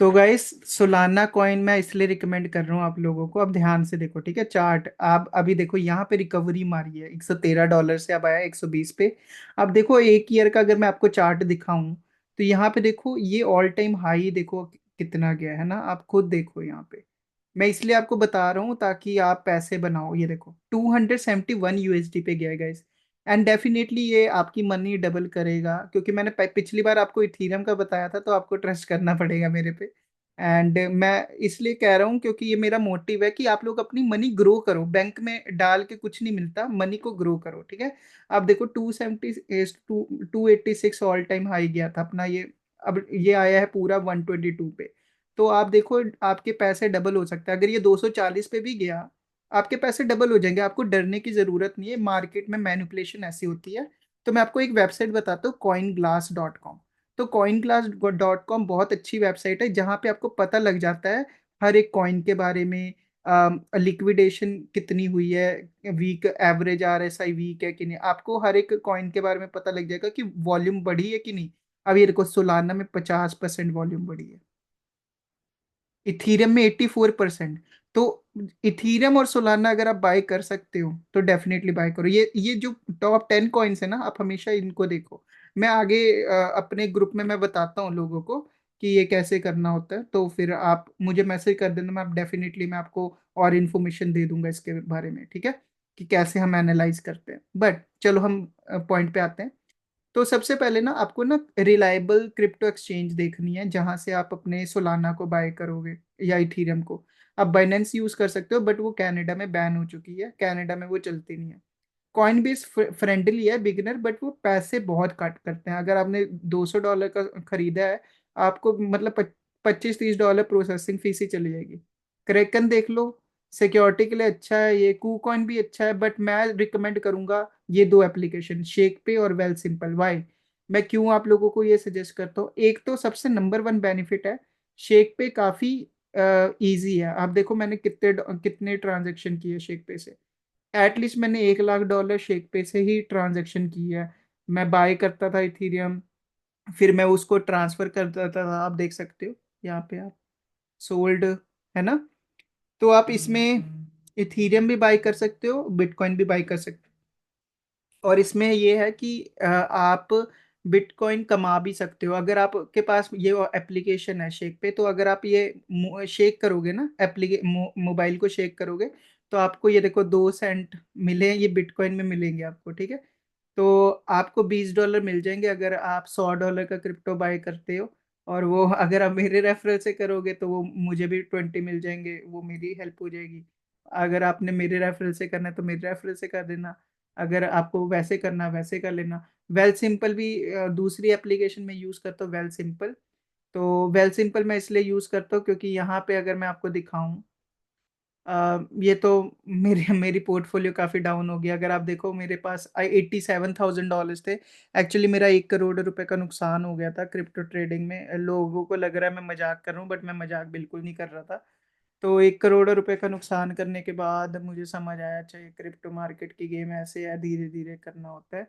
तो guys, Solana coin मैं इसलिए रिकमेंड कर रहा हूँ आप लोगों को। अब ध्यान से देखो, ठीक है। चार्ट आप अभी देखो, यहाँ पे रिकवरी मारी है $113 से, अब आया 120 पे। अब देखो एक ईयर का अगर मैं आपको चार्ट दिखाऊं, तो यहाँ पे देखो ये ऑल टाइम हाई देखो कितना गया है ना। आप खुद देखो यहाँ पे। मैं इसलिए आपको बता रहा हूँ ताकि आप पैसे बनाओ। ये देखो 271 USD पे गया है गाइस। एंड डेफिनेटली ये आपकी मनी डबल करेगा, क्योंकि मैंने पिछली बार आपको इथीरियम का बताया था, तो आपको ट्रस्ट करना पड़ेगा मेरे पे। एंड मैं इसलिए कह रहा हूँ क्योंकि ये मेरा मोटिव है कि आप लोग अपनी मनी ग्रो करो। बैंक में डाल के कुछ नहीं मिलता, मनी को ग्रो करो, ठीक है। अब देखो 286 ऑल टाइम हाई गया था अपना ये। अब ये आया है पूरा 122 पे। तो आप देखो आपके पैसे डबल हो सकते हैं। अगर ये 240 पे भी गया, आपके पैसे डबल हो जाएंगे। आपको डरने की जरूरत नहीं है, मार्केट में मैनिपुलेशन ऐसी होती है। तो मैं आपको एक वेबसाइट बताता हूँ, coinglass.com। तो coinglass.com बहुत अच्छी वेबसाइट है, जहाँ पे आपको पता लग जाता है हर एक कॉइन के बारे में। लिक्विडेशन कितनी हुई है, वीक एवरेज RSI वीक है कि नहीं, आपको हर एक कॉइन के बारे में पता लग जाएगा कि वॉल्यूम बढ़ी है कि नहीं। अब ये देखो सोलाना में 50% वॉल्यूम बढ़ी है, इथीरियम में 84%। तो इथीरियम और सोलाना अगर आप बाय कर सकते हो तो डेफिनेटली बाय करो। ये जो टॉप 10 कॉइन्स है ना, आप हमेशा इनको देखो। मैं आगे अपने ग्रुप में मैं बताता हूँ लोगों को कि ये कैसे करना होता है। तो फिर आप मुझे मैसेज कर देना, मैं आप डेफिनेटली मैं आपको और इन्फॉर्मेशन दे दूंगा इसके बारे में, ठीक है, कि कैसे हम एनालाइज करते हैं। बट चलो हम पॉइंट पे आते हैं। तो सबसे पहले ना आपको ना रिलायबल क्रिप्टो एक्सचेंज देखनी है, जहां से आप अपने सोलाना को बाय करोगे या इथीरियम को। आप बाइनेंस यूज कर सकते हो, बट वो कनाडा में बैन हो चुकी है, कनाडा में वो चलती नहीं है। कॉइनबेस फ्रेंडली है बिगिनर, बट वो पैसे बहुत कट करते हैं। अगर आपने $200 का खरीदा है, आपको मतलब 25-30 डॉलर प्रोसेसिंग फीस ही चली जाएगी। क्रेकन देख लो, सिक्योरिटी के लिए अच्छा है। ये कूकॉइन भी अच्छा है, बट मैं रिकमेंड करूंगा ये दो एप्लीकेशन, शेक पे और वेल सिंपल। वाई, मैं क्यों आप लोगों को ये सजेस्ट करता हूँ, एक तो सबसे नंबर वन बेनिफिट है, शेक पे काफी इजी है। आप देखो मैंने कितने कितने ट्रांजेक्शन किए शेक पे से। एटलीस्ट मैंने $1 लाख शेक पे से ही ट्रांजेक्शन की है। मैं बाय करता था इथीरियम, फिर मैं उसको ट्रांसफर कर देता था। आप देख सकते हो यहाँ पे, आप सोल्ड है ना। तो आप इसमें इथीरियम भी बाय कर सकते हो, बिटकॉइन भी बाय कर सकते हो। और इसमें ये है कि आप बिटकॉइन कमा भी सकते हो अगर आपके पास ये एप्लीकेशन है शेक पे। तो अगर आप ये शेक करोगे ना, मोबाइल को शेक करोगे, तो आपको ये देखो 2 सेंट मिले, ये बिटकॉइन में मिलेंगे आपको, ठीक है। तो आपको $20 मिल जाएंगे अगर आप $100 का क्रिप्टो बाय करते हो। और वो अगर आप मेरे रेफरल से करोगे तो वो मुझे भी 20 मिल जाएंगे, वो मेरी हेल्प हो जाएगी। अगर आपने मेरे रेफरल से करना है तो मेरे रेफरल से कर देना। अगर आपको वैसे करना वैसे कर लेना। वेल सिंपल भी दूसरी एप्लीकेशन में यूज़ करता हूँ, वेल सिंपल। तो वेल सिंपल मैं इसलिए यूज़ करता हूँ क्योंकि यहाँ पे अगर मैं आपको दिखाऊं, ये तो मेरी मेरी पोर्टफोलियो काफ़ी डाउन हो गया। अगर आप देखो मेरे पास $87,000 थे। एक्चुअली मेरा 1 करोड़ रुपए का नुकसान हो गया था क्रिप्टो ट्रेडिंग में। लोगों को लग रहा है मैं मजाक कर रहा हूँ, बट मैं मजाक बिल्कुल नहीं कर रहा था। तो 1 करोड़ रुपए का नुकसान करने के बाद मुझे समझ आया, अच्छा ये क्रिप्टो मार्केट की गेम ऐसे है, धीरे धीरे करना होता है।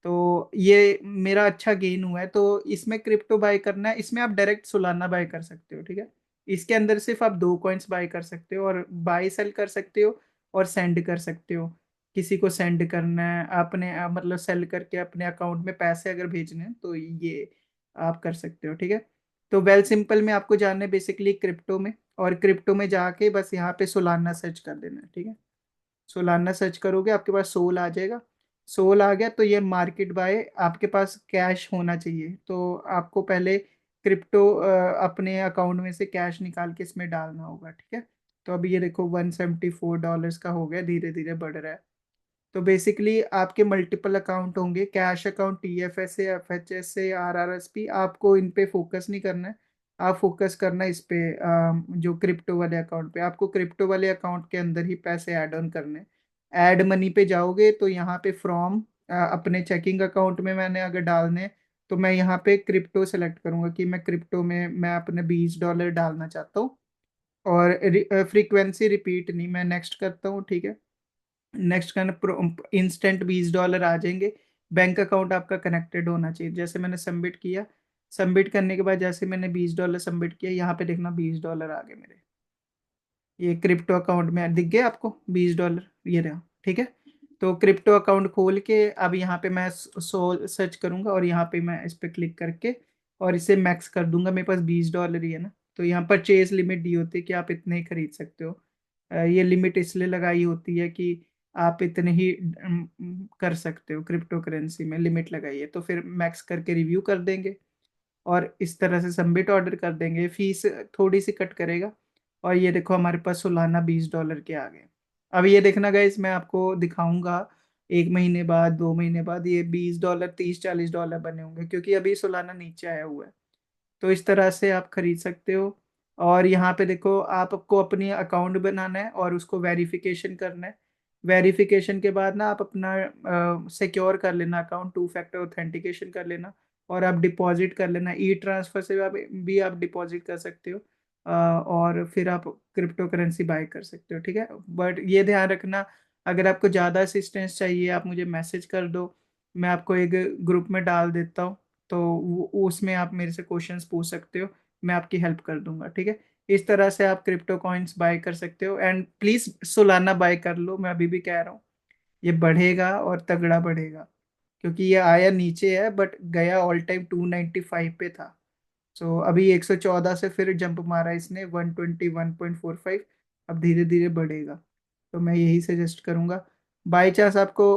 तो ये मेरा अच्छा गेन हुआ है। तो इसमें क्रिप्टो बाय करना है, इसमें आप डायरेक्ट सोलाना बाय कर सकते हो, ठीक है। इसके अंदर सिर्फ आप दो कॉइन्स बाय कर सकते हो, और बाय सेल कर सकते हो और सेंड कर सकते हो। किसी को सेंड करना है अपने मतलब सेल करके अपने अकाउंट में पैसे अगर भेजने हैं, तो ये आप कर सकते हो, ठीक है। तो वेल सिंपल में आपको जानना है बेसिकली क्रिप्टो में, और क्रिप्टो में जाके बस यहाँ पे सोलाना सर्च कर देना है, ठीक है। सोलाना सर्च करोगे आपके पास सोल आ जाएगा। सोल आ गया तो ये मार्केट बाय, आपके पास कैश होना चाहिए। तो आपको पहले क्रिप्टो अपने अकाउंट में से कैश निकाल के इसमें डालना होगा, ठीक है। तो अभी ये देखो $174 का हो गया, धीरे धीरे बढ़ रहा है। तो बेसिकली आपके मल्टीपल अकाउंट होंगे, कैश अकाउंट, TFS से, FHS से, RRSP। आपको इन पे फोकस नहीं करना है। आप फोकस करना है इस पे, जो क्रिप्टो वाले अकाउंट पे। आपको क्रिप्टो वाले अकाउंट के अंदर ही पैसे ऐड ऑन करने। ऐड मनी पे जाओगे तो यहाँ पे फ्रॉम अपने चेकिंग अकाउंट में मैंने अगर डालने, तो मैं यहाँ पे क्रिप्टो सेलेक्ट करूंगा कि मैं क्रिप्टो में मैं अपने $20 डालना चाहता हूँ। और फ्रीक्वेंसी रिपीट नहीं, मैं नेक्स्ट करता हूँ, ठीक है। नेक्स्ट करना, इंस्टेंट $20 आ जाएंगे। बैंक अकाउंट आपका कनेक्टेड होना चाहिए। जैसे मैंने सबमिट किया, सबमिट करने के बाद जैसे मैंने $20 सबमिट किया, यहाँ पे देखना $20 आ गए मेरे, ये क्रिप्टो अकाउंट में दिख गए आपको $20, ये रहा। ठीक है, तो क्रिप्टो अकाउंट खोल के अब यहाँ पे मैं सर्च करूंगा और यहाँ पे मैं इस पे क्लिक करके और इसे मैक्स कर दूंगा। मेरे पास $20 ही है ना, तो यहाँ परचेज लिमिट दी होती है कि आप इतने ही खरीद सकते हो। ये लिमिट इसलिए लगाई होती है कि आप इतने ही कर सकते हो, क्रिप्टो करेंसी में लिमिट लगाई है। तो फिर मैक्स करके रिव्यू कर देंगे और इस तरह से सबमिट ऑर्डर कर देंगे। फीस थोड़ी सी कट करेगा और ये देखो हमारे पास सोलाना $20 के आ गए। अब ये देखना गाइस, मैं आपको दिखाऊंगा 1 महीने बाद, 2 महीने बाद ये $20, $30-40 बने होंगे, क्योंकि अभी सोलाना नीचे आया हुआ है। तो इस तरह से आप खरीद सकते हो। और यहाँ पे देखो, आपको अपनी अकाउंट बनाना है और उसको वेरिफिकेशन करना है। वेरिफिकेशन के बाद ना आप अपना सिक्योर कर लेना अकाउंट, 2 फैक्टर ऑथेंटिकेशन कर लेना और आप डिपॉजिट कर लेना। ई ट्रांसफर से आप डिपॉजिट कर सकते हो और फिर आप क्रिप्टो करेंसी बाय कर सकते हो। ठीक है, बट ये ध्यान रखना, अगर आपको ज़्यादा असिस्टेंस चाहिए आप मुझे मैसेज कर दो, मैं आपको एक ग्रुप में डाल देता हूँ। तो उसमें आप मेरे से क्वेश्चंस पूछ सकते हो, मैं आपकी हेल्प कर दूंगा। ठीक है, इस तरह से आप क्रिप्टो कॉइन्स बाय कर सकते हो। एंड प्लीज सोलाना बाय कर लो, मैं अभी भी कह रहा हूँ, ये बढ़ेगा और तगड़ा बढ़ेगा। क्योंकि ये आया नीचे है बट गया ऑल टाइम 295 पे था। सो अभी 114 से फिर जंप मारा इसने 121.45। अब धीरे धीरे बढ़ेगा, तो मैं यही सजेस्ट करूंगा। बाई चांस आपको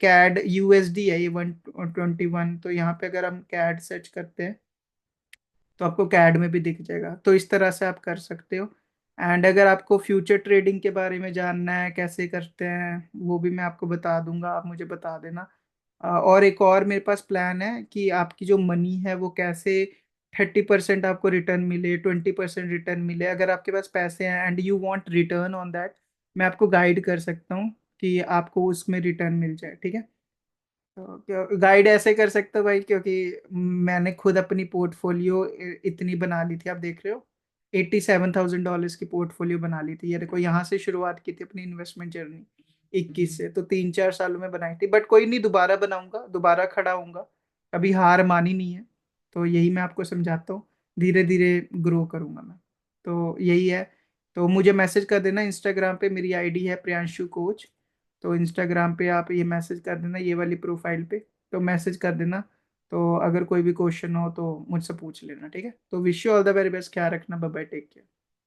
कैड यूएसडी है ये 121, तो यहाँ पे अगर हम कैड सर्च करते हैं तो आपको कैड में भी दिख जाएगा। तो इस तरह से आप कर सकते हो। एंड अगर आपको फ्यूचर ट्रेडिंग के बारे में जानना है कैसे करते हैं, वो भी मैं आपको बता दूंगा, आप मुझे बता देना। और एक और मेरे पास प्लान है कि आपकी जो मनी है वो कैसे 30% आपको रिटर्न मिले, 20% रिटर्न मिले। अगर आपके पास पैसे हैं and you want return on that, मैं आपको गाइड कर सकता हूँ कि आपको उसमें रिटर्न मिल जाए। ठीक है, तो गाइड ऐसे कर सकते हो भाई, क्योंकि मैंने खुद अपनी पोर्टफोलियो इतनी बना ली थी, आप देख रहे हो $87,000 की पोर्टफोलियो बना ली थी। ये देखो, यहाँ से शुरुआत की थी अपनी इन्वेस्टमेंट जर्नी 21 से, तो 3-4 सालों में बनाई थी। बट कोई नहीं, दोबारा बनाऊंगा, दोबारा खड़ा होऊंगा, कभी हार मानी नहीं है। तो यही मैं आपको समझाता हूँ, धीरे धीरे ग्रो करूंगा मैं। तो यही है। तो मुझे मैसेज कर देना इंस्टाग्राम पे, मेरी आईडी है प्रियांशु कोच। तो इंस्टाग्राम पे आप ये मैसेज कर देना, ये वाली प्रोफाइल पे, तो मैसेज कर देना। तो अगर कोई भी क्वेश्चन हो तो मुझसे पूछ लेना। ठीक है, तो wish you all the very best, ख्याल रखना, बाय बाय, टेक केयर।